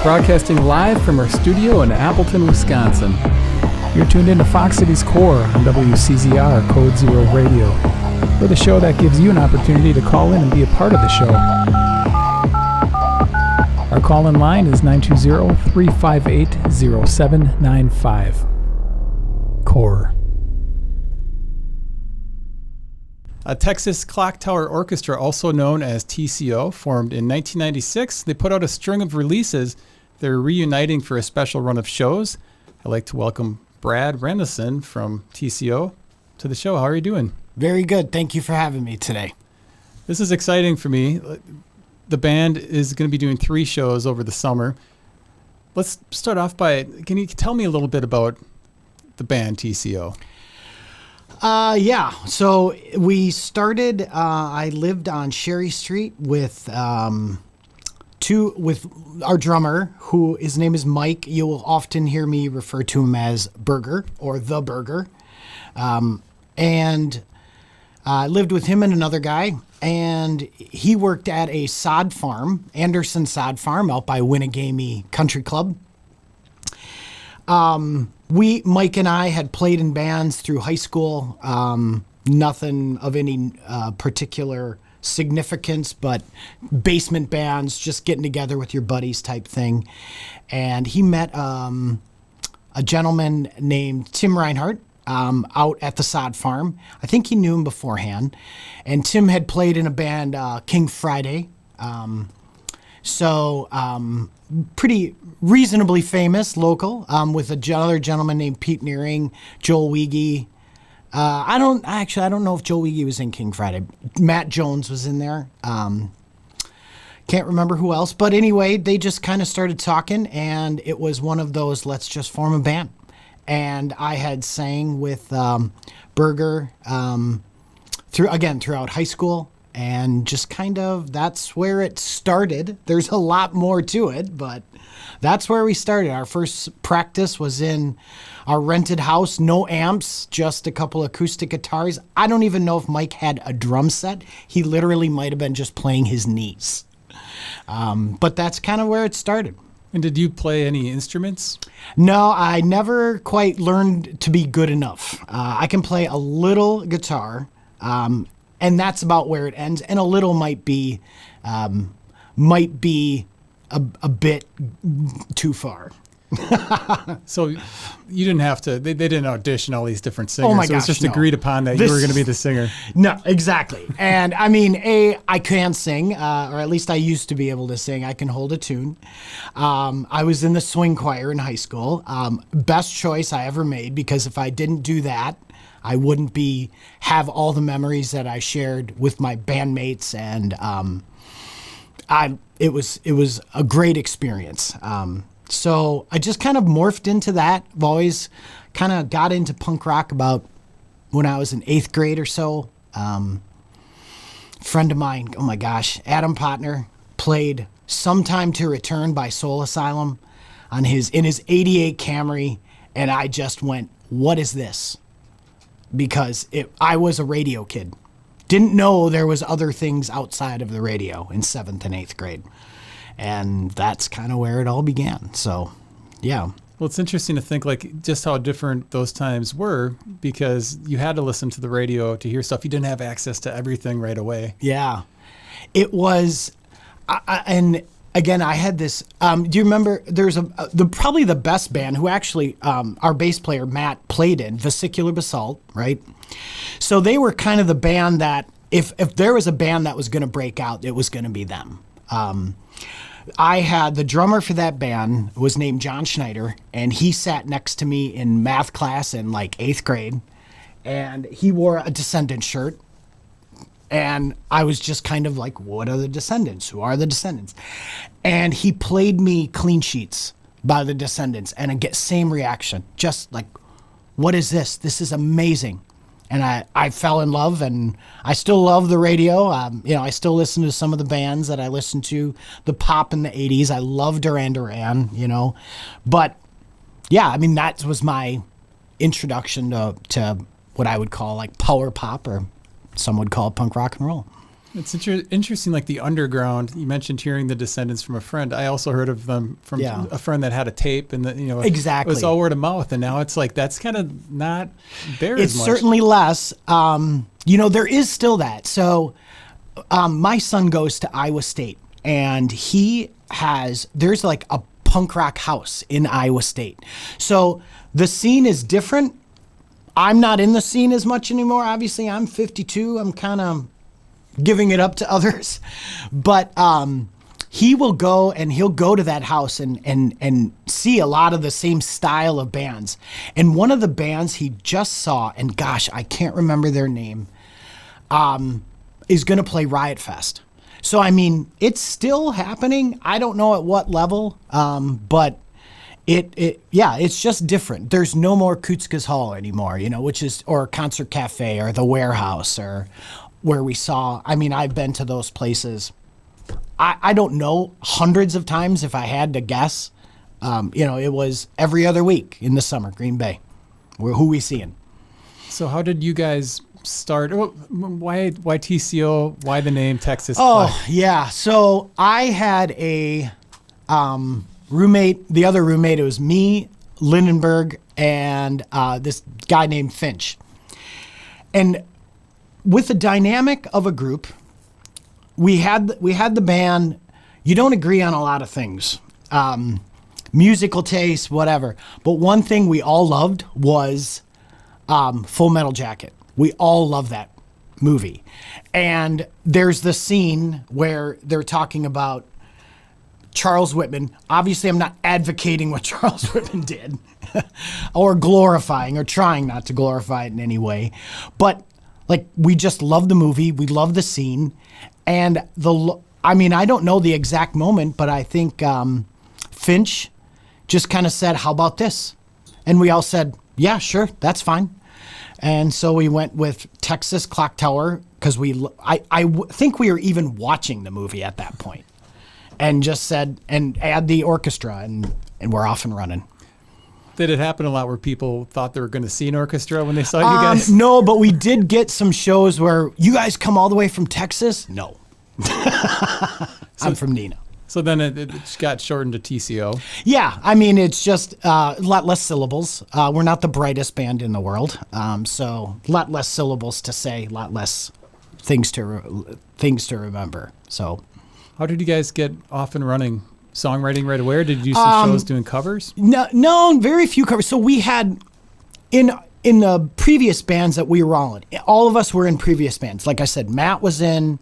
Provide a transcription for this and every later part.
broadcasting live from our studio in Appleton, Wisconsin. You're tuned into Fox Cities Core on WCZR Code Zero Radio. We're the show that gives you an opportunity to call in and be a part of the show. Our call-in line is 920-358-0795. Core. A Texas Clocktower Orchestra, also known as TCO, formed in 1996. They put out a string of releases. They're reuniting for a special run of shows. I'd like to welcome Brad Rasmussen from TCO to the show. How are you doing? Very good. Thank you for having me today. This is exciting for me. The band is going to be doing 3 shows over the summer. Let's start off by, can you tell me a little bit about the band TCO? Yeah. So we started, I lived on Sherry Street with our drummer, who his name is Mike. You will often hear me refer to him as Burger or the Burger. And I lived with him and another guy, and he worked at a sod farm, Anderson Sod Farm, out by Winnegamie Country Club. Mike and I had played in bands through high school, nothing of any particular significance, but basement bands, just getting together with your buddies type thing. And he met a gentleman named Tim Reinhardt out at the sod farm. I think he knew him beforehand. And Tim had played in a band, King Friday. Pretty reasonably famous, local, with another gentleman named Pete Nearing, Joel Weege. I don't know if Joel Weege was in King Friday. Matt Jones was in there. Can't remember who else. But anyway, they just kind of started talking, and it was one of those, let's just form a band. And I had sang with Burger throughout high school. And just kind of, that's where it started. There's a lot more to it, but that's where we started. Our first practice was in our rented house, no amps, just a couple acoustic guitars. I don't even know if Mike had a drum set. He literally might have been just playing his knees. But that's kind of where it started. And did you play any instruments? No, I never quite learned to be good enough. I can play a little guitar, and that's about where it ends. And a little might be a bit too far. So you didn't have to, they didn't audition all these different singers. Oh my so gosh, it was just no. agreed upon that you were going to be the singer. No, exactly. And I mean, I can sing, or at least I used to be able to sing. I can hold a tune. I was in the swing choir in high school. Best choice I ever made, because if I didn't do that, I wouldn't have all the memories that I shared with my bandmates, and it was a great experience. So I just kind of morphed into that. I've always kind of got into punk rock about when I was in 8th grade or so. Friend of mine, oh my gosh, Adam Potner, played "Sometime to Return" by Soul Asylum in his '88 Camry, and I just went, "What is this?" Because I was a radio kid. Didn't know there was other things outside of the radio in 7th and 8th grade. And that's kind of where it all began. So, yeah. Well, it's interesting to think like just how different those times were, because you had to listen to the radio to hear stuff. You didn't have access to everything right away. Yeah. It was, and again, I had this, do you remember, there's probably the best band who actually, our bass player, Matt, played in, Vesicular Basalt, right? So they were kind of the band that, if there was a band that was going to break out, it was going to be them. I had the drummer for that band was named John Schneider, and he sat next to me in math class in like 8th grade, and he wore a Descendants shirt. And I was just kind of like, what are the Descendants? Who are the Descendants? And he played me Clean Sheets by the Descendants, and I get same reaction. Just like, what is this? This is amazing. And I fell in love, and I still love the radio. I still listen to some of the bands that I listened to, the pop in the 80s. I love Duran Duran, But, yeah, I mean, that was my introduction to what I would call like power pop, or some would call it punk rock and roll. It's interesting, like the underground. You mentioned hearing the Descendants from a friend. I also heard of them from a friend that had a tape, and exactly, it was all word of mouth. And now it's like that's kind of not there it's as much. Certainly less. There is still that. So my son goes to Iowa State, and there's like a punk rock house in Iowa State. So the scene is different. I'm not in the scene as much anymore. Obviously, I'm 52. I'm kind of giving it up to others, but he'll go to that house and see a lot of the same style of bands. And one of the bands he just saw, and gosh, I can't remember their name, is going to play Riot Fest. So I mean, it's still happening. I don't know at what level, but it's just different. There's no more Kutzka's Hall anymore, or Concert Cafe or the Warehouse or where we saw. I mean, I've been to those places. I don't know, hundreds of times if I had to guess. It was every other week in the summer, Green Bay. Who we seeing? So how did you guys start? Why TCO? Why the name Texas? Yeah. So I had a roommate. The other roommate, it was me, Lindenberg, and this guy named Finch. And with the dynamic of a group, we had the band. You don't agree on a lot of things, musical taste, whatever. But one thing we all loved was Full Metal Jacket. We all love that movie. And there's the scene where they're talking about Charles Whitman. Obviously, I'm not advocating what Charles Whitman did or glorifying or trying not to glorify it in any way. But like, we just love the movie. We love the scene. And I don't know the exact moment, but I think Finch just kind of said, how about this? And we all said, yeah, sure, that's fine. And so we went with Texas Clocktower because I think we were even watching the movie at that point, and just said, and add the orchestra, and we're off and running. Did it happen a lot where people thought they were going to see an orchestra when they saw you guys? No, but we did get some shows where you guys come all the way from Texas? No. I'm from Neenah. So then it got shortened to TCO. Yeah, I mean, it's just a lot less syllables. We're not the brightest band in the world, so a lot less syllables to say, a lot less things to remember. So, how did you guys get off and running? Songwriting right away, or did you do some shows doing covers? No, very few covers. So we had in the previous bands that we were all of us were in previous bands. Like I said, Matt was in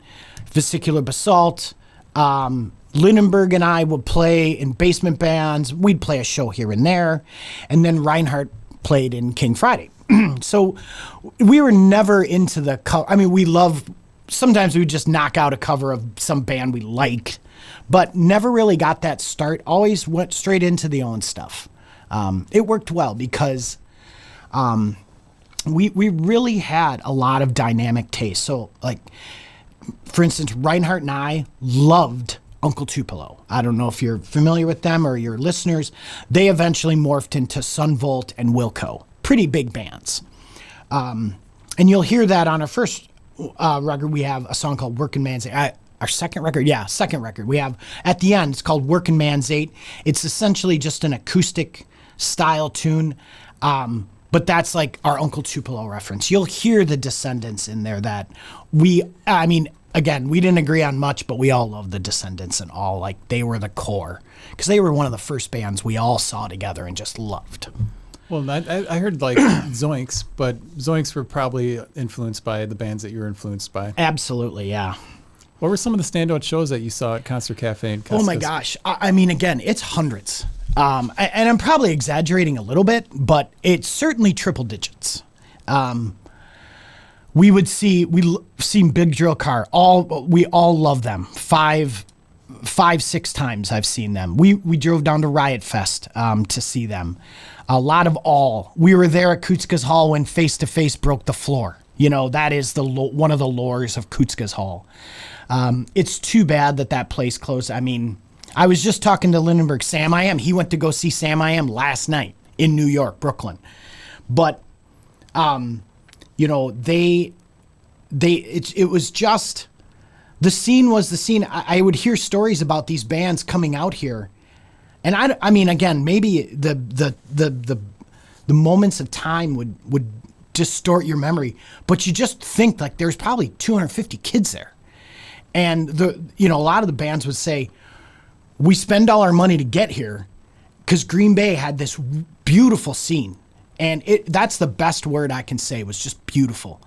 Vesicular Basalt. Lindenberg and I would play in basement bands. We'd play a show here and there, and then Reinhardt played in King Friday. So we were never into the cover. I mean, we loved. Sometimes we would just knock out a cover of some band we liked, but never really got that start. Always went straight into the own stuff. It worked well because we really had a lot of dynamic taste. So, like, for instance, Reinhardt and I loved Uncle Tupelo. I don't know if you're familiar with them or your listeners. They eventually morphed into Sunvolt and Wilco. Pretty big bands. And you'll hear that on our first record. We have a song called Working Man's Eight. Our second record? Yeah, second record. We have, at the end, it's called Working Man's Eight. It's essentially just an acoustic style tune. But that's like our Uncle Tupelo reference. You'll hear the Descendants in there that again, we didn't agree on much, but we all love the Descendants and all. Like, they were the core. Because they were one of the first bands we all saw together and just loved. Well, I heard like Zoinks, but Zoinks were probably influenced by the bands that you were influenced by. Absolutely, yeah. What were some of the standout shows that you saw at Concert Cafe and Custis? Oh my gosh. I mean, again, it's hundreds. And I'm probably exaggerating a little bit, but it's certainly triple digits. We've seen Big Drill Car. We all love them. Five, 6 times I've seen them. We drove down to Riot Fest to see them. A lot of all. We were there at Kutzka's Hall when Face to Face broke the floor. That is one of the lores of Kutzka's Hall. It's too bad that place closed. I mean, I was just talking to Lindenberg, Sam I Am. He went to go see Sam I Am last night in New York, Brooklyn. But, it was just the scene was the scene. I would hear stories about these bands coming out here, and I mean, again, maybe the moments of time would distort your memory, but you just think like there's probably 250 kids there, and a lot of the bands would say, we spend all our money to get here because Green Bay had this beautiful scene, and that's the best word I can say, was just beautiful,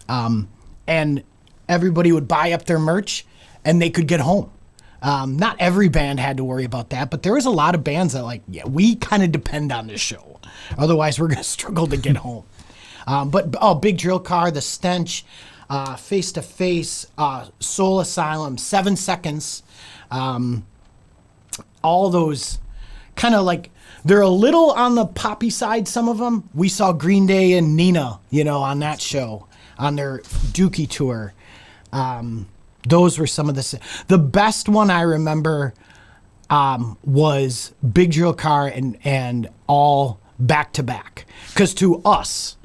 and everybody would buy up their merch and they could get home. Not every band had to worry about that, but there was a lot of bands that we kind of depend on this show. Otherwise, we're going to struggle to get home. Big Drill Car, The Stench, Face to Face, Soul Asylum, 7 Seconds, all those kind of they're a little on the poppy side, some of them. We saw Green Day and Neenah, on that show, on their Dookie tour. Those were some of the best one I remember was Big Drill Car and all back to back. Because to us,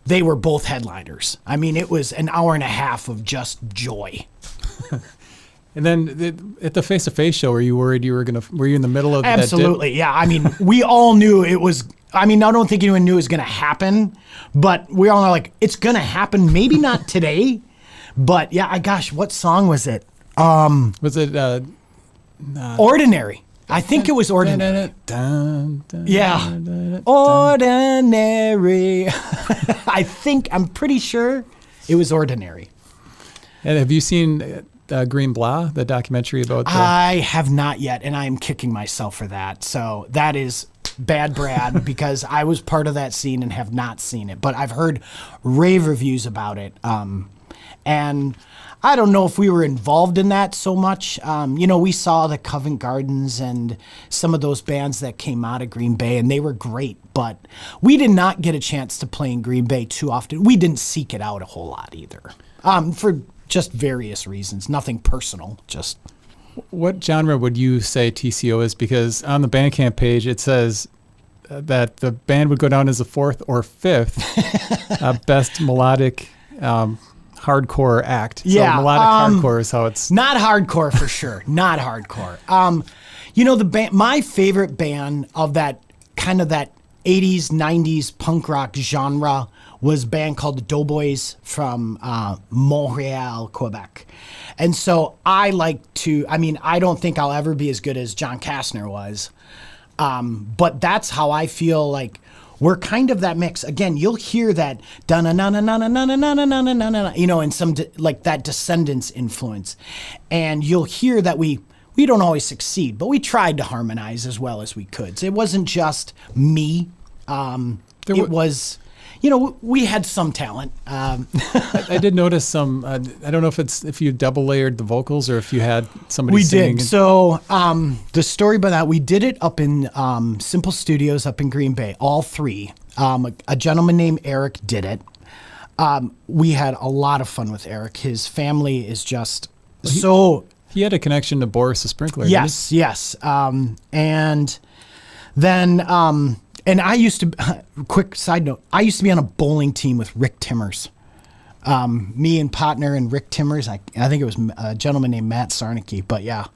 they were both headliners. I mean, it was an hour and a half of just joy. And then at the Face to Face show, were you worried were you in the middle of that dip? Absolutely, yeah. I mean, we all knew it was. I mean, I don't think anyone knew it was going to happen, but we all know it's going to happen. Maybe not today. But yeah, gosh, what song was it? Was it Ordinary? I think it was Ordinary. Yeah, Ordinary. I'm pretty sure it was Ordinary. And have you seen Green Blah, the documentary about I have not yet, and I am kicking myself for that. So that is bad, Brad, because I was part of that scene and have not seen it. But I've heard rave reviews about it. And I don't know if we were involved in that so much. We saw the Covent Gardens and some of those bands that came out of Green Bay, and they were great. But we did not get a chance to play in Green Bay too often. We didn't seek it out a whole lot either, for just various reasons. Nothing personal, just. What genre would you say TCO is? Because on the Bandcamp page, it says that the band would go down as the 4th or 5th best melodic hardcore act. Yeah, so melodic hardcore is how it's not hardcore for sure. Not hardcore. The band, my favorite band of that kind of that 80s, 90s punk rock genre was a band called the Doughboys from Montreal, Quebec. And so I don't think I'll ever be as good as John Kastner was. But that's how I feel like we're kind of that mix. Again, you'll hear that and some that Descendants influence. And you'll hear that we don't always succeed, but we tried to harmonize as well as we could. So it wasn't just me. It was, we had some talent. I did notice some. I don't know if you double layered the vocals or if you had somebody singing. We did. So the story by that, we did it up in Simple Studios up in Green Bay, all three. A gentleman named Eric did it. We had a lot of fun with Eric. His family is just He had a connection to Boris the Sprinkler. Yes. And then. And I used to, quick side note, I used to be on a bowling team with Rick Timmers. Me and partner and Rick Timmers, I think it was a gentleman named Matt Sarnicki, but yeah.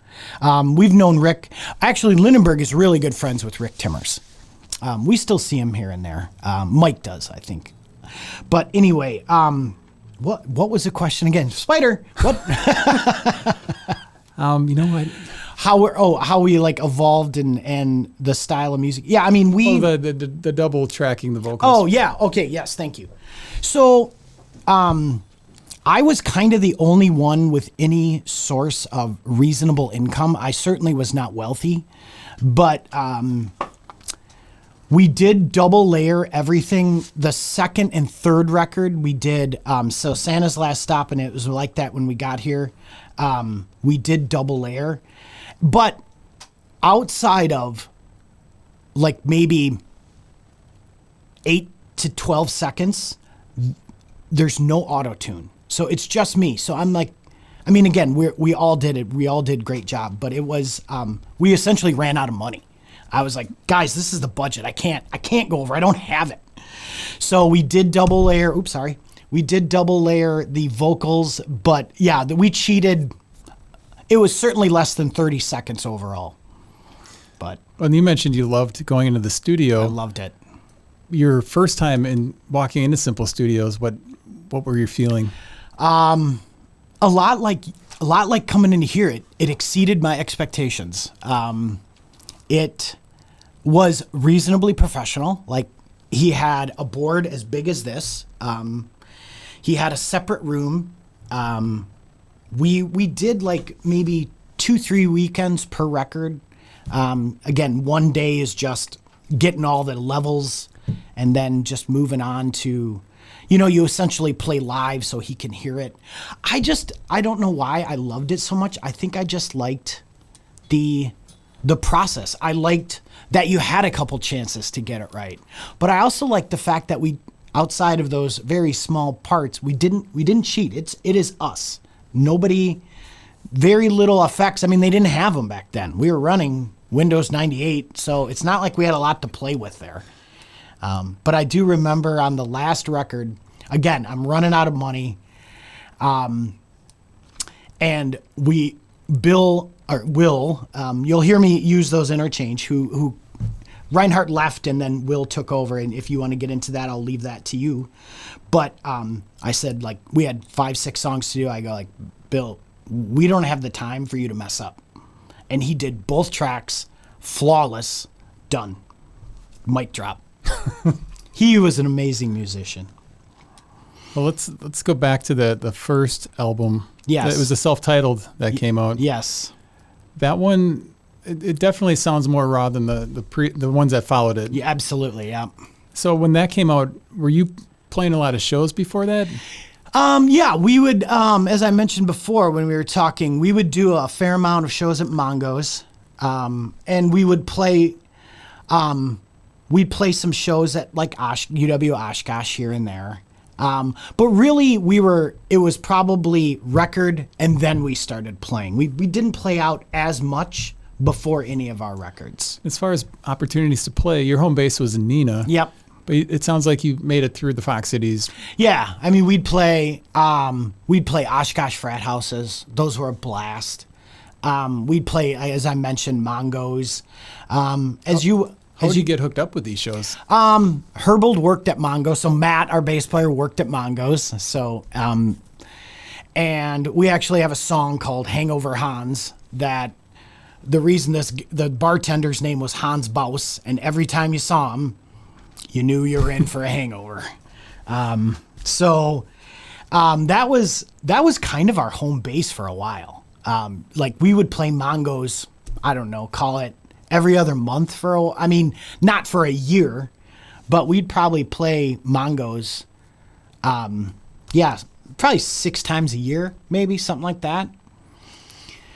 We've known Rick. Actually, Lindenberg is really good friends with Rick Timmers. We still see him here and there. Mike does, I think. But anyway, what was the question again? Spider, what? How we evolved and the style of music. Yeah, I mean the double tracking the vocals. Oh yeah, okay, yes, thank you. So, I was kind of the only one with any source of reasonable income. I certainly was not wealthy, but we did double layer everything. The second and third record we did. So Santa's Last Stop, and it was like that when we got here. We did double layer. But outside of maybe 8 to 12 seconds, there's no auto tune. So it's just me. So I'm again, we all did it. We all did a great job, but it was, we essentially ran out of money. I was like, guys, this is the budget. I can't go over. I don't have it. So we did double layer. We did double layer the vocals, but yeah, we cheated it was certainly less than 30 seconds overall. But Well, you mentioned you loved going into the studio. I loved it. Your first time in walking into Simple Studios, what were you feeling? A lot like coming into here. It exceeded my expectations. It was reasonably professional. Like, he had a board as big as this. He had a separate room. We did like maybe 2-3 weekends per record. Again, one day is just getting all the levels and then just moving on to, you essentially play live so he can hear it. I don't know why I loved it so much. I think I just liked the process. I liked that you had a couple chances to get it right. But I also liked the fact that we, outside of those very small parts, we didn't cheat. It is us. Nobody, very little effects. I mean, they didn't have them back then. We were running Windows 98, so it's not like we had a lot to play with there. But I do remember on the last record, again, I'm running out of money. And Will, you'll hear me use those interchange, who Reinhardt left and then Will took over. And if you want to get into that, I'll leave that to you. But I said, like, we had 5-6 songs to do. I go, like, Bill, we don't have the time for you to mess up. And he did both tracks, flawless, done. Mic drop. He was an amazing musician. Well, let's go back to the first album. Yes. It was a self-titled that came out. Yes. That one, it definitely sounds more raw than the ones that followed it. Yeah, absolutely, yeah. So when that came out, were you playing a lot of shows before that? Yeah, we would, as I mentioned before when we were talking, we would do a fair amount of shows at Mongo's, and we would play, we'd play some shows at like UW Oshkosh here and there. But really, it was probably record, and then we started playing. We didn't play out as much before any of our records. As far as opportunities to play, your home base was in Neenah. Yep. But it sounds like you made it through the Fox Cities. Yeah, I mean, we'd play Oshkosh frat houses. Those were a blast. We'd play, as I mentioned, Mongo's. How did you get hooked up with these shows? Herbold worked at Mongo, so Matt, our bass player, worked at Mongo's. So, and we actually have a song called "Hangover Hans" that the reason the bartender's name was Hans Baus, and every time you saw him, you knew you were in for a hangover. So that was kind of our home base for a while. Like, we would play Mongo's, I don't know, call it every other month not for a year, but we'd probably play Mongo's, probably 6 times a year, maybe, something like that.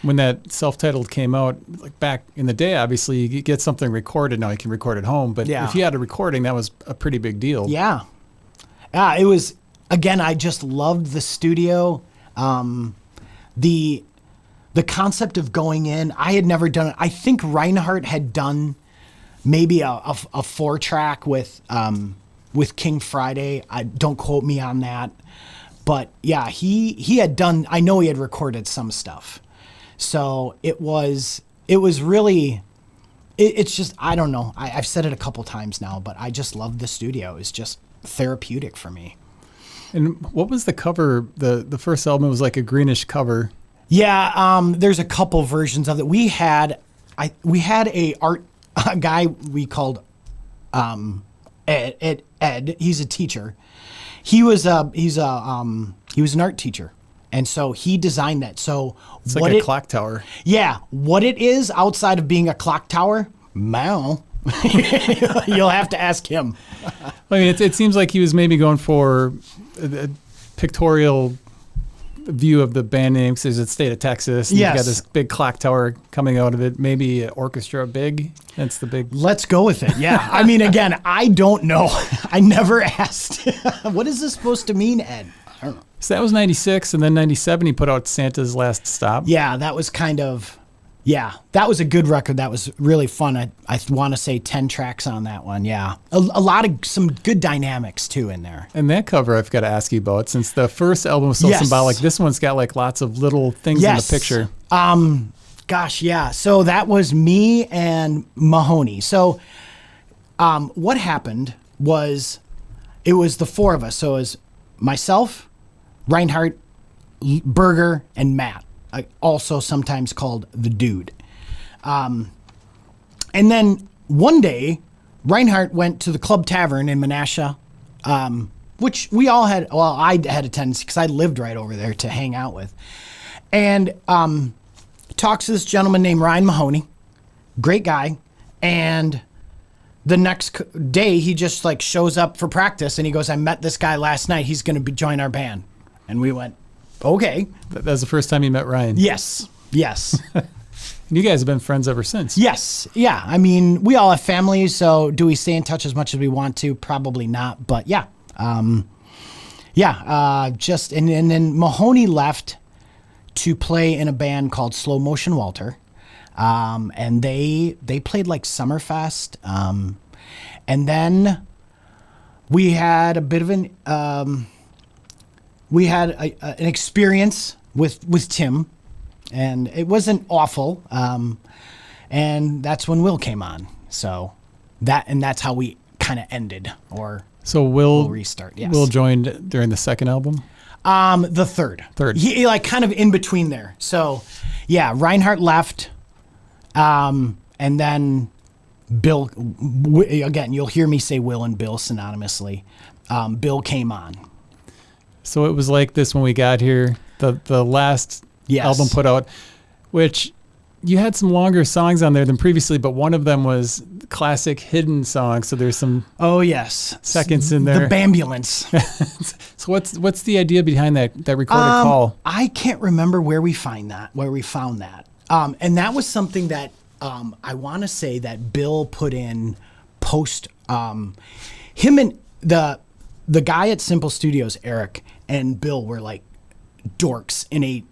When that self-titled came out, like back in the day, obviously you get something recorded. Now you can record at home, but if you had a recording, that was a pretty big deal. Yeah. It was, again, I just loved the studio. The concept of going in, I had never done it. I think Reinhardt had done maybe a 4-track with King Friday. Don't quote me on that. But yeah, he had done, I know he had recorded some stuff. So it was really, it's just, I don't know. I've said it a couple times now, but I just love the studio. It's just therapeutic for me. And what was the cover? The first album was like a greenish cover. Yeah, there's a couple versions of it. We had a guy we called Ed. He's a teacher. He was an art teacher. And so he designed that. So it's like a clock tower. Yeah. What it is outside of being a clock tower, Mal, you'll have to ask him. I mean, it seems like he was maybe going for a pictorial view of the band name, because there's a state of Texas. And yes. You've got this big clock tower coming out of it. Maybe an orchestra big. That's the big. Let's go with it. Yeah. I mean, again, I don't know. I never asked. What is this supposed to mean, Ed? I don't know. So that was 96, and then 97 he put out Santa's Last Stop. Yeah, that was that was a good record. That was really fun. I want to say 10 tracks on that one, yeah. A lot of some good dynamics, too, in there. And that cover I've got to ask you about, since the first album was so symbolic, this one's got like lots of little things in the picture. Gosh, yeah. So that was me and Mahoney. So what happened was it was the four of us. So it was myself, Reinhardt, Berger, and Matt, also sometimes called the Dude. And then one day, Reinhardt went to the Club Tavern in Menasha, which we all had, well, I had a tendency because I lived right over there to hang out with. And talks to this gentleman named Ryan Mahoney, great guy. And the next day, he just like shows up for practice and he goes, I met this guy last night. He's going to join our band. And we went, okay. That was the first time you met Ryan. Yes. You guys have been friends ever since. Yes. Yeah. I mean, we all have families, so do we stay in touch as much as we want to? Probably not. But yeah. And then Mahoney left to play in a band called Slow Motion Walter. And they played like Summerfest. And then we had a bit of an experience with Tim. And it wasn't awful, and that's when Will came on. So that's how we kind of ended, so we'll restart. Yes, Will joined during the second album. The third. He like kind of in between there. So, yeah, Reinhardt left, and then Bill. Again, you'll hear me say Will and Bill synonymously. Bill came on. So it was like this when we got here. The last. Yes. Album put out, which you had some longer songs on there than previously, but one of them was classic hidden songs. So there's some seconds in there. The Bambulance. So what's the idea behind that recorded call? I can't remember where we found that. And that was something that I want to say that Bill put in post. Him and the guy at Simple Studios, Eric, and Bill were like dorks in a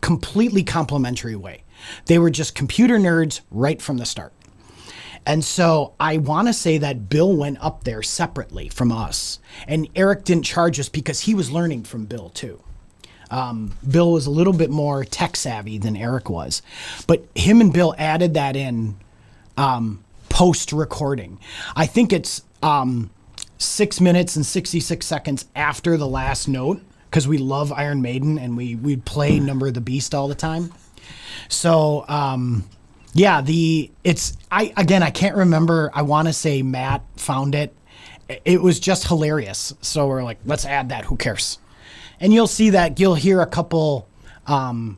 completely complimentary way. They were just computer nerds right from the start. And so I want to say that Bill went up there separately from us. And Eric didn't charge us because he was learning from Bill too. Bill was a little bit more tech savvy than Eric was. But him and Bill added that in post-recording. I think it's 6 minutes and 66 seconds after the last note, because we love Iron Maiden and we play Number of the Beast all the time. So I can't remember. I want to say Matt found it. It was just hilarious. So we're like, let's add that. Who cares? And you'll see that you'll hear a couple Full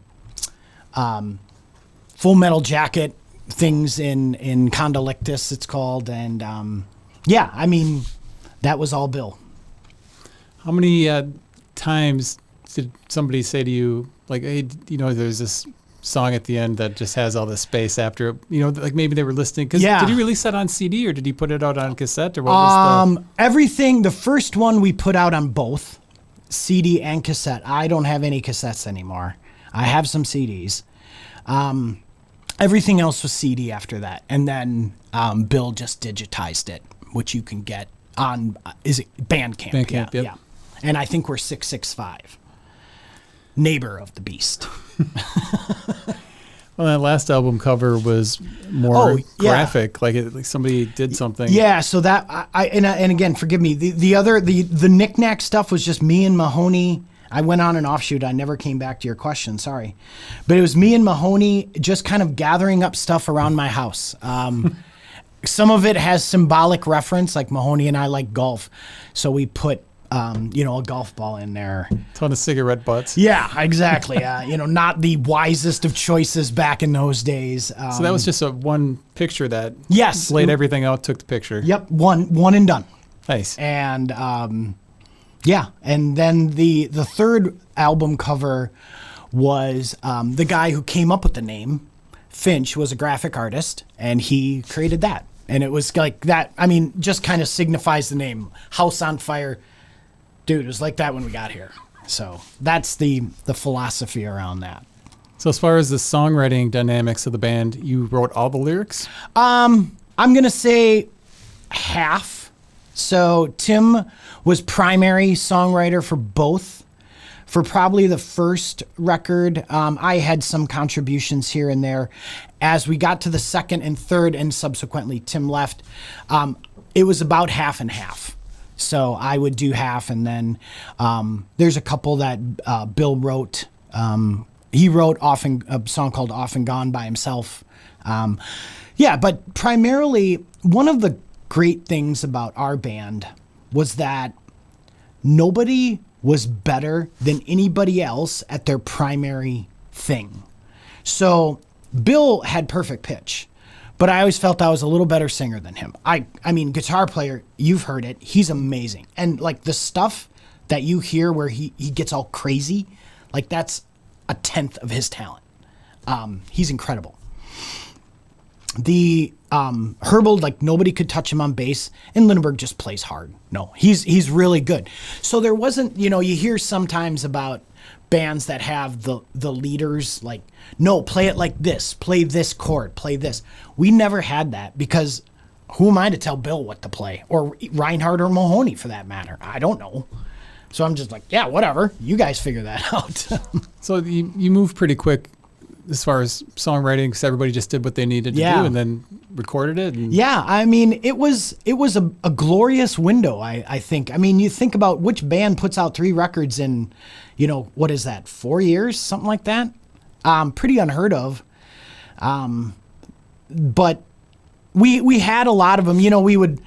Metal Jacket things in Condolictus, it's called. And that was all Bill. How many times did somebody say to you, like, hey, there's this song at the end that just has all this space after it, like maybe they were listening? Because did he release that on CD or did he put it out on cassette, or what was everything? The first one we put out on both CD and cassette. I don't have any cassettes anymore. I have some CDs. Everything else was CD after that. And then Bill just digitized it, which you can get on, is it Bandcamp? Bandcamp, yeah. And I think we're 665. Neighbor of the Beast. Well, that last album cover was more graphic, like somebody did something. Yeah, so that and again, forgive me. The knick-knack stuff was just me and Mahoney. I went on an offshoot. I never came back to your question. Sorry, but it was me and Mahoney just kind of gathering up stuff around my house. Some of it has symbolic reference, like Mahoney and I like golf, so we put a golf ball in there. Ton of cigarette butts. Yeah, exactly. Not the wisest of choices back in those days. So that was just one picture that laid everything out, took the picture. Yep, one and done. Nice. And and then the third album cover was the guy who came up with the name, Finch, was a graphic artist, and he created that. And it was like that, just kind of signifies the name, House on Fire. Dude, it was like that when we got here. So that's the philosophy around that. So as far as the songwriting dynamics of the band, you wrote all the lyrics? I'm going to say half. So Tim was primary songwriter for both. for probably the first record. I had some contributions here and there. As we got to the second and third, and subsequently Tim left, it was about half and half. So I would do half, and then there's a couple that Bill wrote. He wrote a song called Off and Gone by himself. But primarily, one of the great things about our band was that nobody was better than anybody else at their primary thing. So Bill had perfect pitch, but I always felt I was a little better singer than him. I mean, guitar player, you've heard it. He's amazing. And like the stuff that you hear where he gets all crazy, like that's a tenth of his talent. He's incredible. The Herbold, like nobody could touch him on bass, and Lindbergh just plays hard. No, he's really good. So there wasn't, you hear sometimes about bands that have the leaders like, no, play it like this, play this chord, play this. We never had that because who am I to tell Bill what to play, or Reinhardt or Mahoney for that matter? I don't know. So I'm just like, yeah, whatever. You guys figure that out. So you move pretty quick as far as songwriting, because everybody just did what they needed to do and then recorded it. Yeah, I mean, it was a glorious window, I think. I mean, you think about which band puts out 3 records in, what is that, 4 years, something like that? Pretty unheard of. But we had a lot of them. We would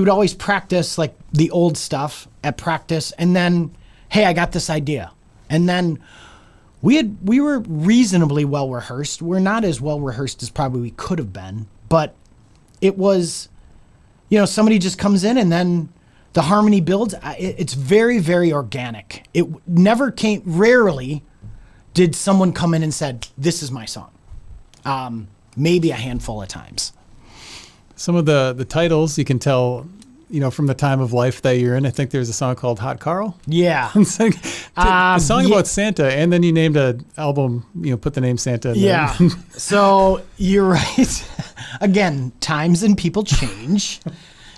always practice like the old stuff at practice, and then, hey, I got this idea, and then we were reasonably well rehearsed. We're not as well rehearsed as probably we could have been, but it was, somebody just comes in and then the harmony builds. It's very, very organic. It never came. Rarely did someone come in and said, "This is my song." Maybe a handful of times. Some of the titles you can tell, from the time of life that you're in. I think there's a song called Hot Carl. Yeah. It's like a song about Santa, and then you named an album, put the name Santa in there. Yeah. So you're right. Again, times and people change.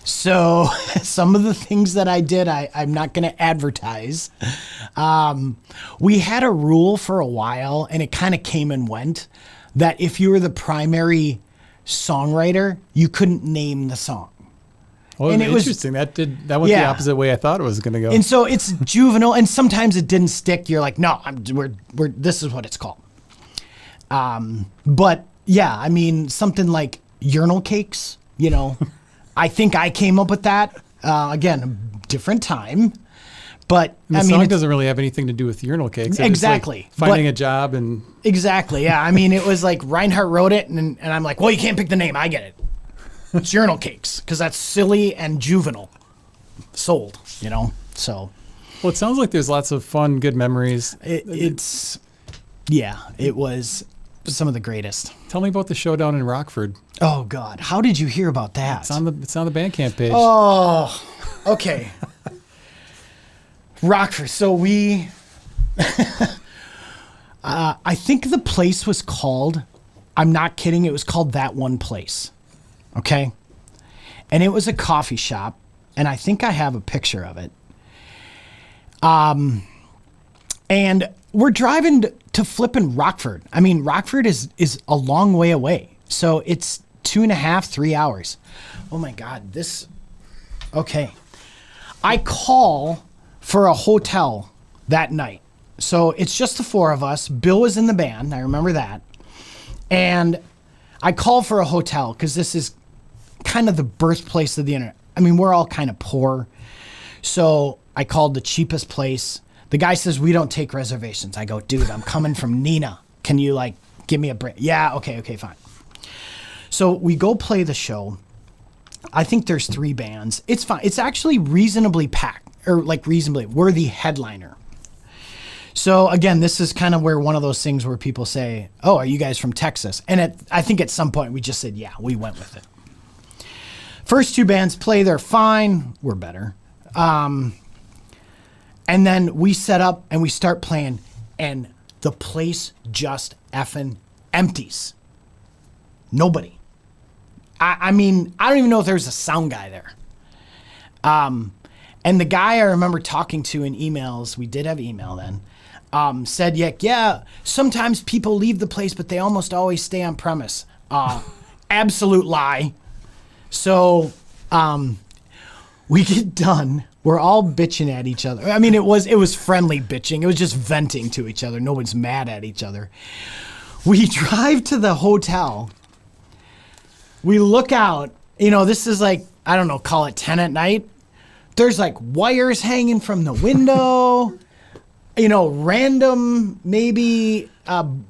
So some of the things that I did, I'm not going to advertise. We had a rule for a while, and it kind of came and went, that if you were the primary songwriter, you couldn't name the song. Oh, and it interesting. That went the opposite way I thought it was going to go. And so it's juvenile, and sometimes it didn't stick. You're like, no, we're this is what it's called. But yeah, I mean, something like urinal cakes. I think I came up with that. Again, a different time. But and the song doesn't really have anything to do with urinal cakes. Exactly. Like finding a job and. Exactly. Yeah. I mean, it was like Reinhardt wrote it, and I'm like, well, you can't pick the name. I get it. It's urinal cakes, because that's silly and juvenile. Sold, so. Well, it sounds like there's lots of fun, good memories. It was some of the greatest. Tell me about the showdown in Rockford. Oh God, how did you hear about that? It's on the Bandcamp page. Oh, okay. Rockford. So we, I think the place was called, I'm not kidding, it was called That One Place. Okay. And it was a coffee shop, and I think I have a picture of it. And we're driving to flipping Rockford. I mean, Rockford is a long way away. So it's 2.5, 3 hours. Oh my God, okay. I call for a hotel that night. So it's just the 4 of us. Bill was in the band. I remember that. And I call for a hotel because this is kind of the birthplace of the internet. I mean, we're all kind of poor. So I called the cheapest place. The guy says, we don't take reservations. I go, dude, I'm coming from Neenah. Can you give me a break? Yeah, okay, fine. So we go play the show. I think there's 3 bands. It's fine. It's actually reasonably packed, or reasonably. We're the headliner. So again, this is kind of where one of those things where people say, oh, are you guys from Texas? And I think at some point we just said, yeah, we went with it. First 2 bands play, they're fine. We're better. And then we set up and we start playing, and the place just effing empties. Nobody. I mean, I don't even know if there's a sound guy there. And the guy I remember talking to in emails, we did have email then, said, yeah, sometimes people leave the place, but they almost always stay on premise. Absolute lie. So we get done. We're all bitching at each other. I mean, it was friendly bitching. It was just venting to each other. No one's mad at each other. We drive to the hotel. We look out. This is like, I don't know, call it 10 at night. There's like wires hanging from the window. Random maybe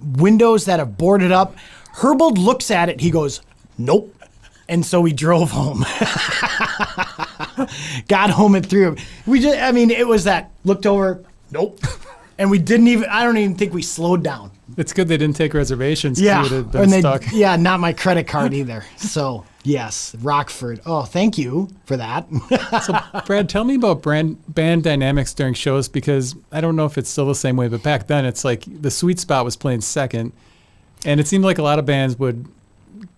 windows that have boarded up. Herbold looks at it. He goes, nope. And so we drove home. Got home at 3. It was that, looked over, nope. And we I don't even think we slowed down. It's good they didn't take reservations. Yeah. You would have been stuck. Yeah, not my credit card either. So, yes, Rockford. Oh, thank you for that. So, Brad, tell me about band dynamics during shows, because I don't know if it's still the same way, but back then it's like the sweet spot was playing second. And it seemed like a lot of bands would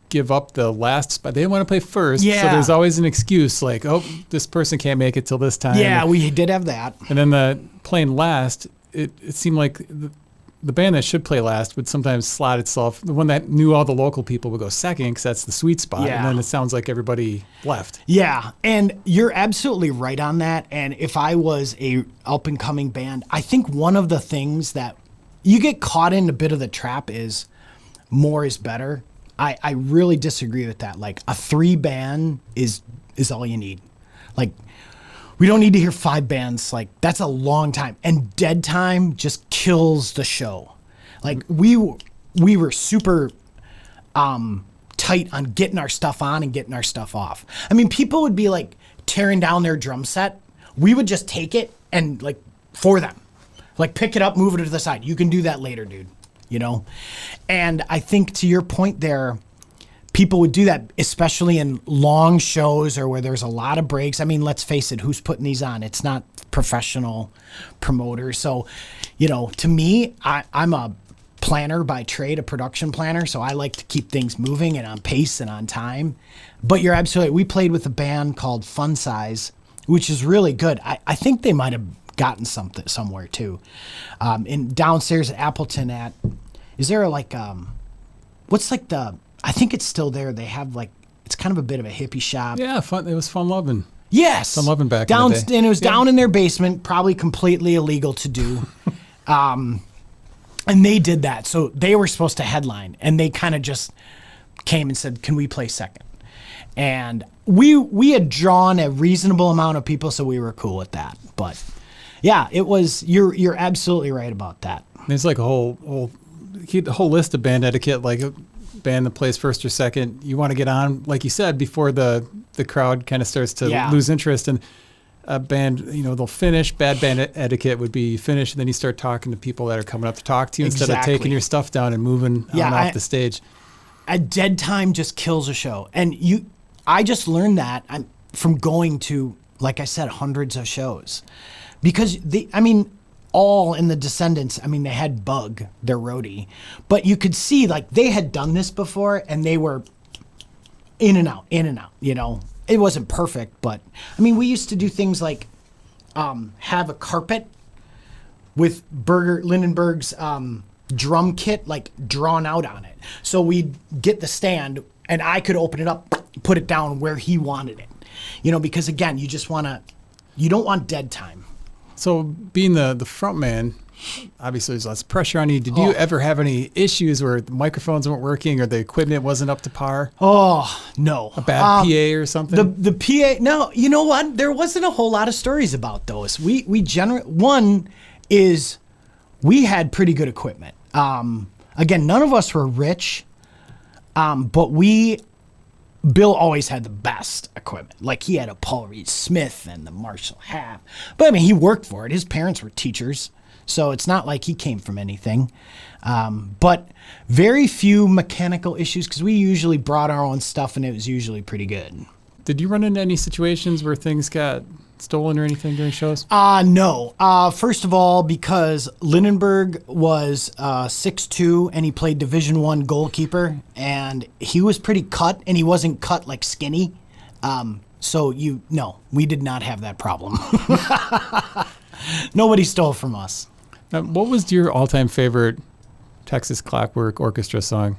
give up the last spot. They didn't want to play first. Yeah. So there's always an excuse like, oh, this person can't make it till this time. Yeah, we did have that. And then the playing last, it seemed like the band that should play last would sometimes slot itself. The one that knew all the local people would go second because that's the sweet spot. Yeah. And then it sounds like everybody left. Yeah, and you're absolutely right on that. And if I was a up-and-coming band, I think one of the things that you get caught in a bit of the trap is more is better. I really disagree with that. Like, a 3-band is all you need. Like, we don't need to hear 5 bands. Like, that's a long time. And dead time just kills the show. Like, we were super tight on getting our stuff on and getting our stuff off. I mean, people would be like tearing down their drum set. We would just take it and like for them, like pick it up, move it to the side. You can do that later, dude. And I think to your point there, people would do that, especially in long shows or where there's a lot of breaks. I mean, let's face it, who's putting these on? It's not professional promoters. So, to me, I'm a planner by trade, a production planner. So I like to keep things moving and on pace and on time. But you're absolutely, we played with a band called Fun Size, which is really good. I think they might have gotten something somewhere too. In downstairs at Appleton is there like, what's like I think it's still there. They have like, it's kind of a bit of a hippie shop. Yeah, fun. It was Fun Lovin'. Yes. Fun Lovin' back in the day. And it was down in their basement, probably completely illegal to do. And they did that. So they were supposed to headline, and they kind of just came and said, can we play second? And we had drawn a reasonable amount of people, so we were cool with that. But yeah, it was, you're absolutely right about that. There's like a whole list of band etiquette, like a band that plays first or second. You want to get on, like you said, before the crowd kind of starts to lose interest. And a band, they'll finish. Bad band etiquette would be finish, and then you start talking to people that are coming up to talk to you instead of taking your stuff down and moving on off the stage. A dead time just kills a show. And I just learned that from going to, like I said, hundreds of shows. Because all in the Descendants, they had Bug, their roadie, but you could see like they had done this before and they were in and out, It wasn't perfect, but we used to do things like have a carpet with Lindenberg's drum kit like drawn out on it. So we'd get the stand and I could open it up, put it down where he wanted it. Because again, you don't want dead time. So being the front man, obviously there's lots of pressure on you. Did you ever have any issues where the microphones weren't working or the equipment wasn't up to par? Oh, no. A bad PA or something? The PA, no, you know what? There wasn't a whole lot of stories about those. We generally, one is we had pretty good equipment. Again, none of us were rich, but Bill always had the best equipment. Like he had a Paul Reed Smith and the Marshall Half. But he worked for it. His parents were teachers. So it's not like he came from anything. But very few mechanical issues because we usually brought our own stuff and it was usually pretty good. Did you run into any situations where things got stolen or anything during shows? No. First of all, because Lindenberg was 6'2", and he played Division I goalkeeper, and he was pretty cut, and he wasn't cut like skinny. So no, we did not have that problem. Nobody stole from us. What was your all-time favorite Texas Clockwork Orchestra song?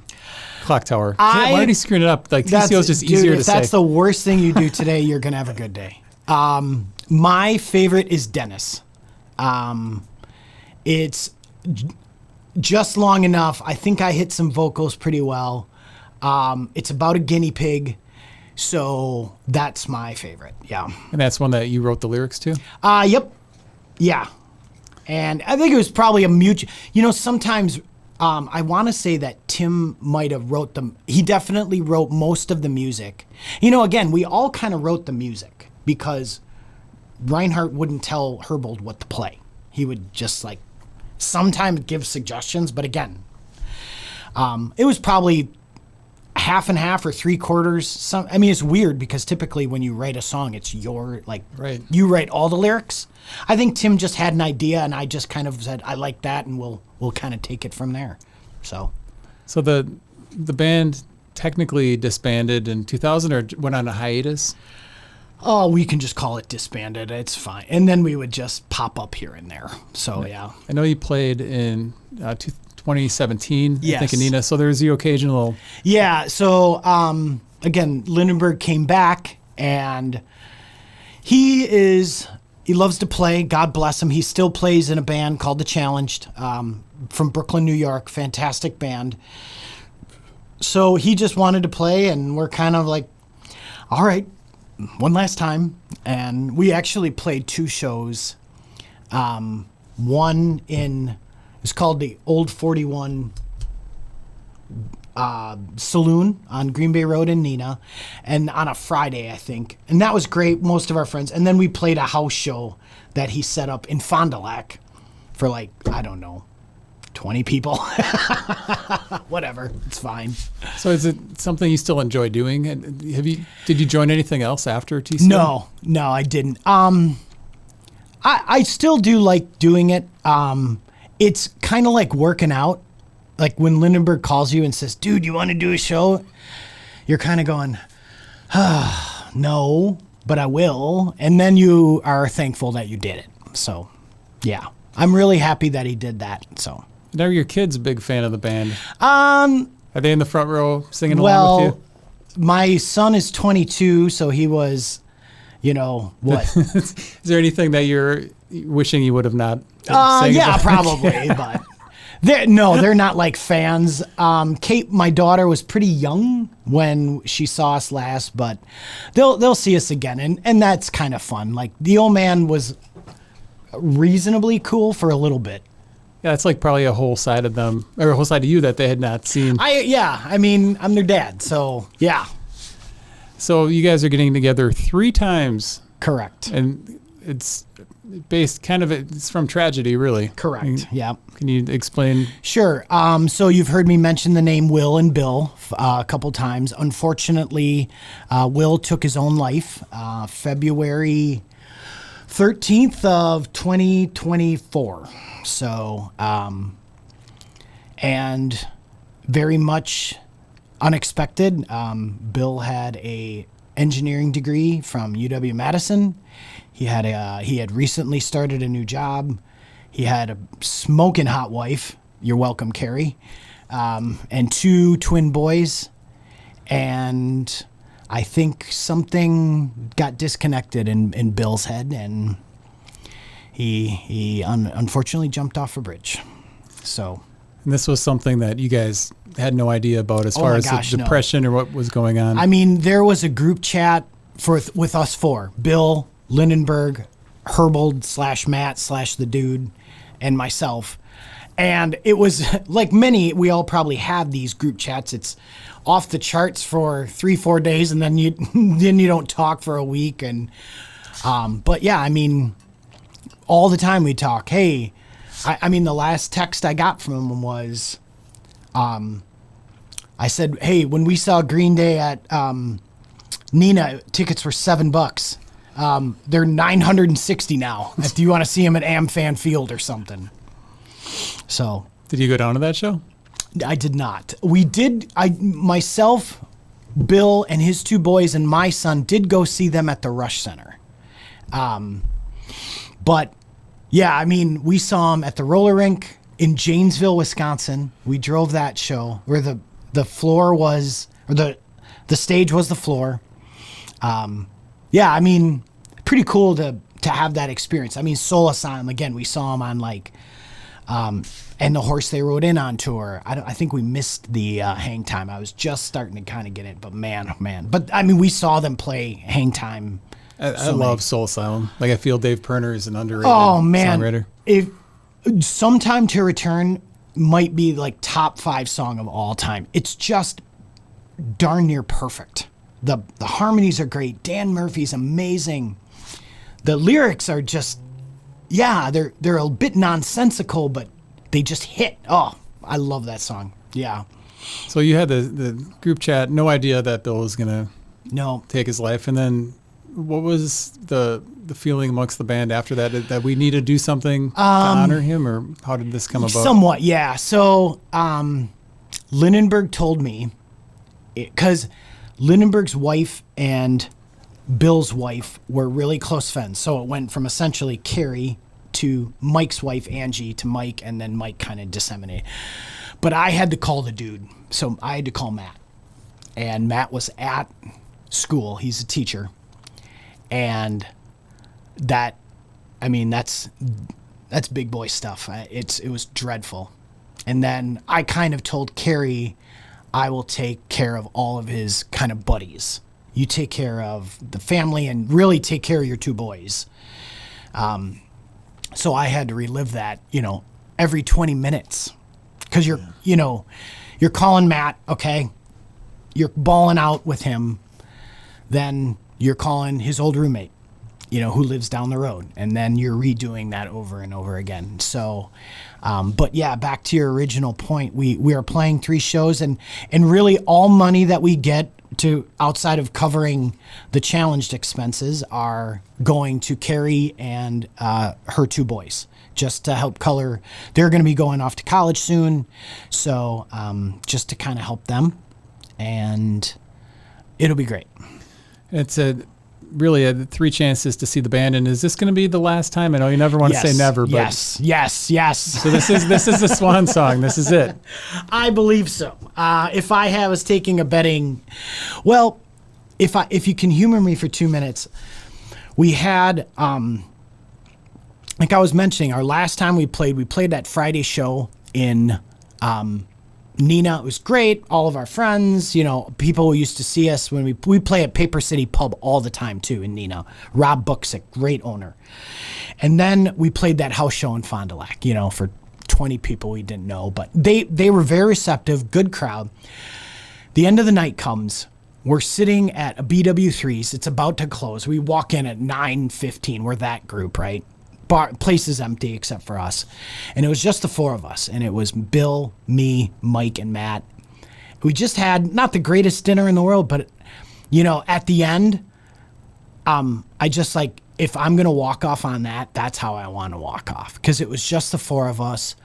Clocktower. Why did he screw it up? Like TCO is just easier to say. If that's the worst thing you do today, you're gonna have a good day. My favorite is Dennis. It's just long enough. I think I hit some vocals pretty well. It's about a guinea pig. So that's my favorite. Yeah. And that's one that you wrote the lyrics to? Yep. Yeah. And I think it was probably a mutual, sometimes I want to say that Tim might have wrote them. He definitely wrote most of the music. Again, we all kind of wrote the music because Reinhardt wouldn't tell Herbold what to play. He would just sometimes give suggestions, but again, it was probably half and half or 3/4. It's weird because typically when you write a song, it's right. You write all the lyrics. I think Tim just had an idea, and I just kind of said, I like that, and we'll kind of take it from there. So the band technically disbanded in 2000 or went on a hiatus? Oh, we can just call it disbanded. It's fine. And then we would just pop up here and there. So, yeah. I know you played in 2017, yes. I think, in Neenah. So there's the occasional. Yeah. So, again, Lindenberg came back, and he loves to play. God bless him. He still plays in a band called The Challenged from Brooklyn, New York. Fantastic band. So he just wanted to play, and we're kind of like, all right, one last time. And we actually played 2 shows. One it's called the Old 41 Saloon on Green Bay Road in Neenah, and on a Friday, I think. And that was great, most of our friends. And then we played a house show that he set up in Fond du Lac for 20 people. Whatever, it's fine. So is it something you still enjoy doing? And did you join anything else after TCO? No, I didn't. I still do like doing it. It's kind of like working out. Like when Lindenberg calls you and says, dude, you want to do a show? You're kind of going, no, but I will. And then you are thankful that you did it. So, yeah, I'm really happy that he did that. So. Now your kid's a big fan of the band. Are they in the front row singing along with you? My son is 22, so he was, what? Is there anything that you're wishing you would have not sang? Yeah, probably, but they're not like fans. Kate, my daughter, was pretty young when she saw us last, but they'll see us again, and that's kind of fun. Like the old man was reasonably cool for a little bit. Yeah, it's like probably a whole side of them, or a whole side of you that they had not seen. I'm their dad, so yeah. So you guys are getting together 3 times. Correct. And it's based it's from tragedy, really. Correct, yeah. Can you explain? Sure. So you've heard me mention the name Will and Bill a couple times. Unfortunately, Will took his own life February 13th of 2024. So, and very much unexpected. Bill had a engineering degree from UW-Madison. He had recently started a new job. He had a smoking hot wife. You're welcome, Carrie. And 2 twin boys. And I think something got disconnected in Bill's head, and he unfortunately jumped off a bridge. So. And this was something that you guys had no idea about as far as the depression or what was going on. I mean, there was a group chat with us 4: Bill, Lindenberg, Herbold / Matt / the dude, and myself. And it was like we all probably have these group chats. It's off the charts for 3-4 days, and then you don't talk for a week. And but yeah, I mean, all the time we talk. Hey, the last text I got from him was, I said, hey, when we saw Green Day at Neenah, tickets were $7. They're $960 now. Do you want to see him at AmFan Field or something? So. Did you go down to that show? I did not. We did. Myself, Bill and his two boys and my son did go see them at the Rush Center. But yeah, I mean, we saw them at the roller rink in Janesville, Wisconsin. We drove that show where the floor was, or the stage was the floor. Yeah, I mean, pretty cool to have that experience. I mean, Soul Asylum, again, we saw them on like, and the Horse They Rode In on tour. I think we missed the Hang Time. I was just starting to kind of get it, but man, oh man. But I mean, we saw them play Hang Time. I love Soul Asylum. Like, I feel Dave Perner is an underrated songwriter. songwriter. If Sometime to Return might be like top 5 song of all time. It's just darn near perfect. The harmonies are great. Dan Murphy's amazing. The lyrics are just, yeah, they're a bit nonsensical, but they just hit. Oh, I love that song. Yeah. So you had the group chat, no idea that Bill was going to take his life. And then what was the feeling amongst the band after that we need to do something to honor him, or how did this come about? Somewhat, yeah. So Lindenberg told me, because Lindenberg's wife and Bill's wife were really close friends. So it went from essentially Carrie to Mike's wife, Angie, to Mike, and then Mike kind of disseminated. But I had to call the dude. So I had to call Matt. And Matt was at school. He's a teacher. And that, I mean, that's big boy stuff. It was dreadful. And then I kind of told Carrie, I will take care of all of his kind of buddies. You take care of the family and really take care of your two boys. So I had to relive that, every 20 minutes. Because you're calling Matt, okay? You're balling out with him. Then you're calling his old roommate, who lives down the road. And then you're redoing that over and over again. So, but yeah, back to your original point, we are playing 3 shows, and really all money that we get to outside of covering the challenged expenses are going to Carrie and her 2 boys, just to help color. They're going to be going off to college soon. So just to kind of help them, and it'll be great. It's really 3 chances to see the band, and is this going to be the last time? I know you never want to say never, but yes. So this is the swan song. This is it. I believe so. If I was taking a betting, well, if you can humor me for 2 minutes, we had like I was mentioning, our last time we played that Friday show in Neenah. It was great. All of our friends, people who used to see us when we play at Paper City Pub all the time too in Neenah. Rob Buksick, great owner. And then we played that house show in Fond du Lac, for 20 people we didn't know, but they were very receptive, good crowd. The end of the night comes. We're sitting at a BW3's. It's about to close. We walk in at 9:15. We're that group, right? Place is empty except for us. And it was just the 4 of us. And it was Bill, me, Mike, and Matt. We just had not the greatest dinner in the world, but, at the end, I just if I'm going to walk off on that, that's how I want to walk off. Because it was just the 4 of us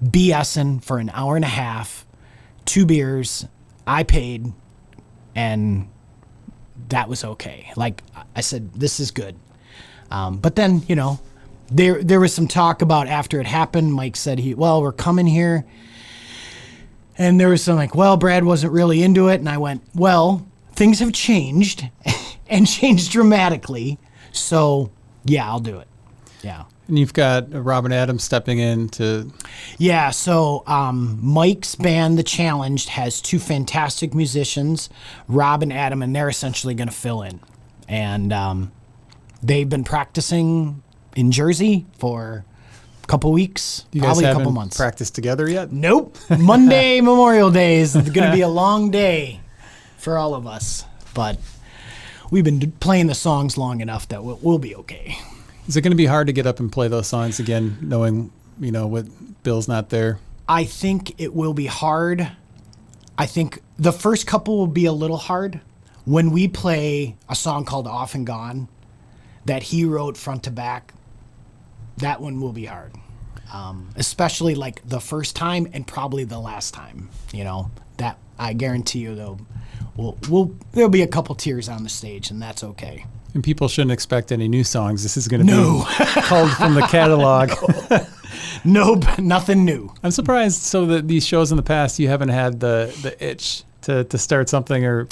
BSing for an hour and a half, 2 beers. I paid, and that was okay. Like I said, this is good. But then, there was some talk about after it happened. Mike said we're coming here. And there was some Brad wasn't really into it. And I went, well, things have changed and changed dramatically. So yeah, I'll do it. Yeah. And you've got Robin Adams stepping in to... Yeah, so Mike's band, The Challenged, has 2 fantastic musicians, Rob and Adam, and they're essentially going to fill in. And they've been practicing in Jersey for a couple weeks, probably a couple months. Practiced together yet? Nope. Monday, Memorial Day is going to be a long day for all of us. But we've been playing the songs long enough that we'll be okay. Is it going to be hard to get up and play those songs again, knowing, what Bill's not there? I think it will be hard. I think the first couple will be a little hard. When we play a song called Off and Gone that he wrote front to back, that one will be hard. Especially the first time and probably the last time, that I guarantee you there'll be a couple tears on the stage, and that's okay. And people shouldn't expect any new songs. This is going to be culled from the catalog. No, nothing new. I'm surprised. So that these shows in the past, you haven't had the itch to start something or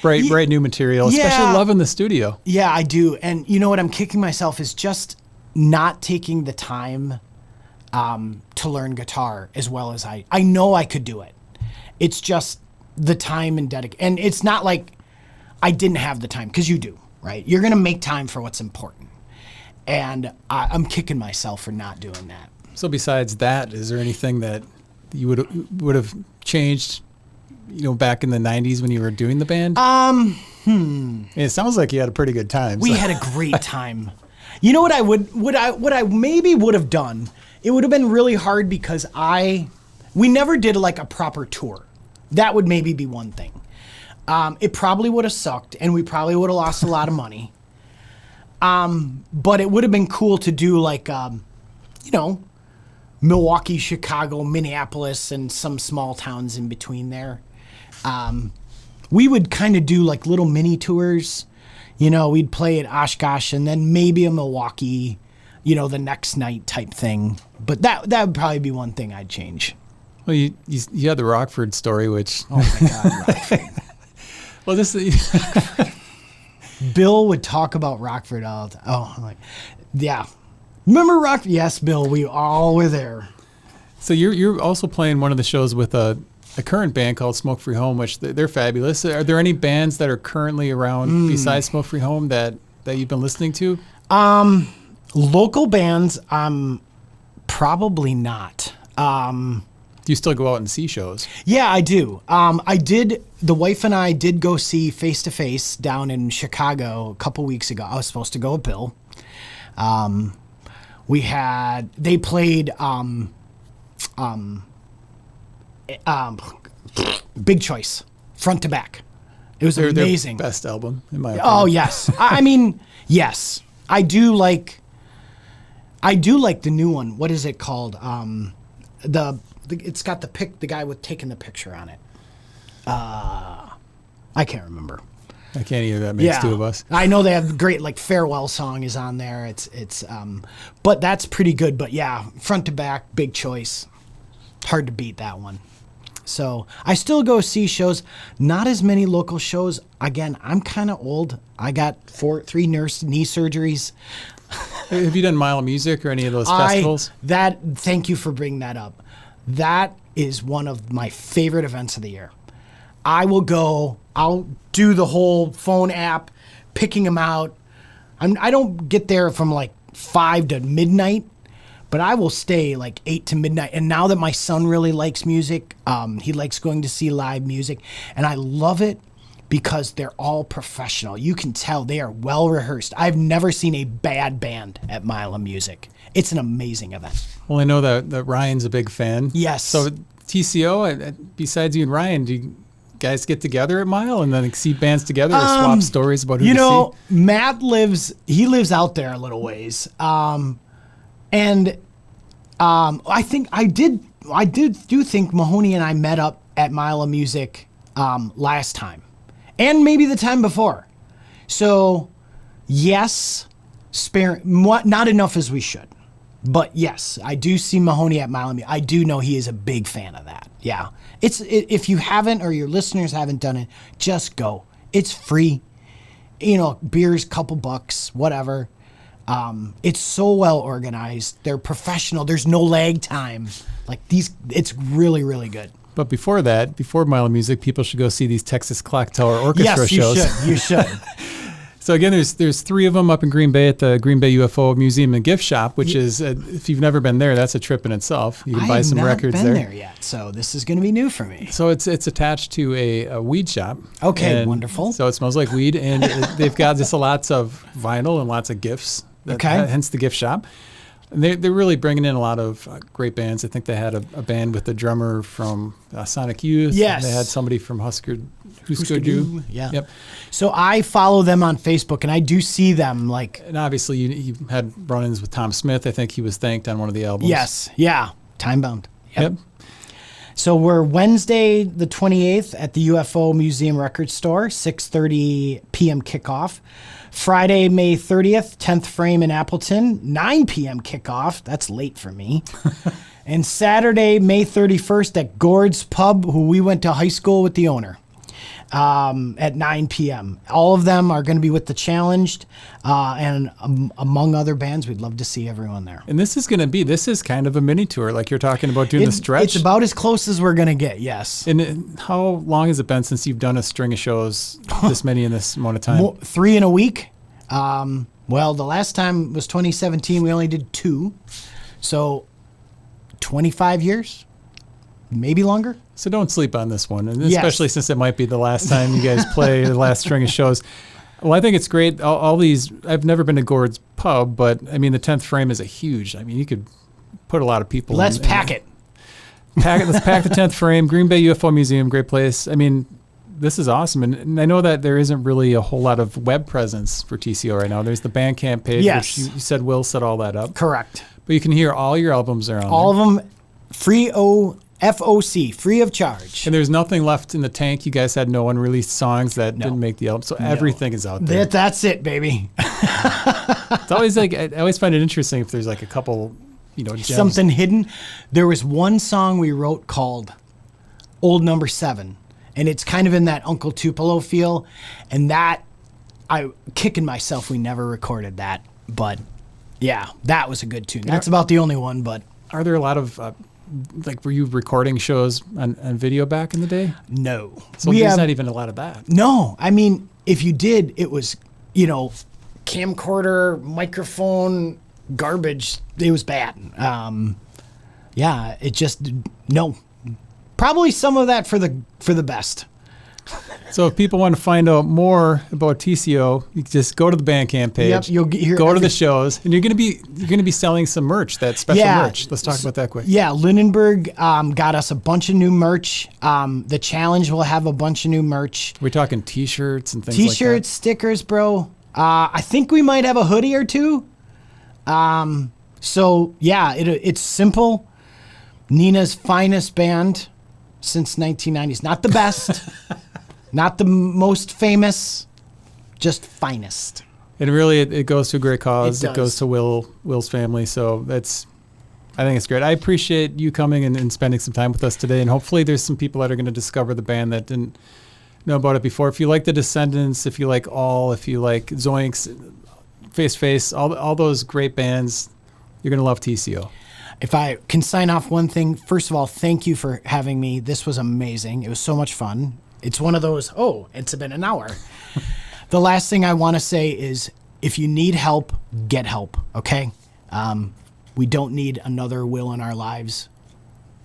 write new material, especially loving the studio. Yeah, I do. And you know what I'm kicking myself is just not taking the time to learn guitar as well as I know I could do it. It's just the time and dedication. And it's not like I didn't have the time, because you do, right? You're going to make time for what's important. And I'm kicking myself for not doing that. So besides that, is there anything that you would have changed, back in the 90s when you were doing the band? It sounds like you had a pretty good time. We had a great time. You know what I maybe would have done? It would have been really hard because we never did like a proper tour. That would maybe be one thing. It probably would have sucked, and we probably would have lost a lot of money. But it would have been cool to do like, Milwaukee, Chicago, Minneapolis, and some small towns in between there. We would kind of do like little mini tours. We'd play at Oshkosh and then maybe a Milwaukee, the next night type thing. But that would probably be one thing I'd change. Well, you had the Rockford story, which... Oh, my God, Rockford. Well, this... Bill would talk about Rockford all the time. Oh, I'm like, yeah. Remember Rockford? Yes, Bill, we all were there. So you're also playing one of the shows with a current band called Smoke Free Home, which they're fabulous. Are there any bands that are currently around besides Smoke Free Home that you've been listening to? Local bands, probably not. Do you still go out and see shows? Yeah, I do. The wife and I did go see Face to Face down in Chicago a couple weeks ago. I was supposed to go with Bill. They played Big Choice, front to back. It was amazing. Their best album, in my opinion. Oh, yes. I mean, yes. I do like the new one. What is it called? It's got the guy with taking the picture on it. I can't remember. I can't either. That makes two of us. I know they have great, like, farewell song is on there. But that's pretty good. But yeah, front to back, Big Choice. Hard to beat that one. So I still go see shows. Not as many local shows. Again, I'm kind of old. I got 3 knee surgeries. Have you done Mile of Music or any of those festivals? Thank you for bringing that up. That is one of my favorite events of the year. I'll do the whole phone app, picking them out. I don't get there from like 5 to midnight, but I will stay like 8 to midnight. And now that my son really likes music, he likes going to see live music. And I love it because they're all professional. You can tell they are well rehearsed. I've never seen a bad band at Mile of Music. It's an amazing event. Well, I know that Ryan's a big fan. Yes. So TCO, besides you and Ryan, do you guys get together at Mile and then see bands together or swap stories about who to see? Matt lives out there a little ways. And I think I do think Mahoney and I met up at Mile of Music last time. And maybe the time before. So, yes, not enough as we should. But yes, I do see Mahoney at Mile of Music. I do know he is a big fan of that. Yeah. If you haven't or your listeners haven't done it, just go. It's free. Beers, couple bucks, whatever. It's so well organized. They're professional. There's no lag time. It's really, really good. But before Mile of Music, people should go see these Texas Clocktower Orchestra shows. Yes, you should. So again, there's 3 of them up in Green Bay at the Green Bay UFO Museum and Gift Shop, which is, if you've never been there, that's a trip in itself. You can buy some records there. I have not been there yet, so this is going to be new for me. So it's attached to a weed shop. Okay, wonderful. So it smells like weed, and they've got just lots of vinyl and lots of gifts. Hence the Gift Shop. And they're really bringing in a lot of great bands. I think they had a band with the drummer from Sonic Youth. Yes. They had somebody from Husker Du. Yeah. Yep. So I follow them on Facebook, and I do see them And obviously you had run-ins with Tom Smith. I think he was thanked on one of the albums. Yes. Yeah. Time bound. Yep. So we're Wednesday the 28th at the UFO Museum Record Store, 6:30 p.m. kickoff. Friday, May 30th, 10th Frame in Appleton, 9 p.m. kickoff. That's late for me. And Saturday, May 31st at Gord's Pub, who we went to high school with the owner, at 9 p.m. All of them are going to be with The Challenged, and among other bands. We'd love to see everyone there. And this is kind of a mini tour, like you're talking about doing the stretch. It's about as close as we're going to get, yes. And how long has it been since you've done a string of shows, this many in this amount of time? 3 in a week. Well, the last time was 2017. We only did 2. So 25 years, maybe longer. So don't sleep on this one, and Yes. especially since it might be the last time you guys play, the last string of shows. Well, I think it's great. All these, I've never been to Gord's Pub, but I mean, the 10th Frame is you could put a lot of people Let's in. pack it. Let's pack the 10th Frame. Green Bay UFO Museum, great place. I mean, this is awesome. And I know that there isn't really a whole lot of web presence for TCO right now. There's the Bandcamp page, Yes. which you said Will set all that up. Correct. But you can hear all your albums are on All there. of them free FOC, free of charge. And there's nothing left in the tank. You guys had no unreleased songs that didn't make the album. So everything is out there. That's it, baby. It's always I always find it interesting if there's like a couple, gems. Something hidden. There was one song we wrote called Old Number 7, and it's kind of in that Uncle Tupelo feel, and that, I kicking myself we never recorded that, but yeah, that was a good tune. That's about the only one, but Are there a lot of, were you recording shows on video back in the day? no. So there's not even a lot of that. No, I mean, if you did, it was, camcorder, microphone, garbage. It was bad. Yeah, it just, no. Probably some of that for the best. So if people want to find out more about TCO, you can just go to the Bandcamp page. Yep, you'll hear go to the shows, and you're gonna be selling some merch. That special merch. Let's talk about that quick. Yeah, Lunenburg got us a bunch of new merch. The Challenge will have a bunch of new merch. We're talking T-shirts and things like that. T-shirts, stickers, bro. I think we might have a hoodie or two. So yeah, it's simple. Neenah's finest band since 1990s. Not the best, not the most famous, just finest. And really, it goes to a great cause. It It goes does. to Will's family. So I think it's great. I appreciate you coming and spending some time with us today. And hopefully there's some people that are going to discover the band that didn't know about it before. If you like the Descendants, if you like if you like Zoinks, Face, all those great bands, you're going to love TCO. If I can sign off one thing, first of all, thank you for having me. This was amazing. It was so much fun. It's one of those, it's been an hour. The last thing I want to say is if you need help, get help, okay? We don't need another Will in our lives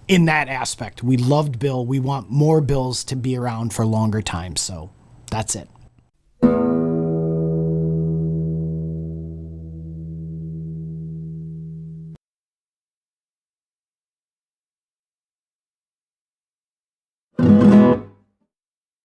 in that aspect. We loved Bill. We want more Bills to be around for longer times. So that's it.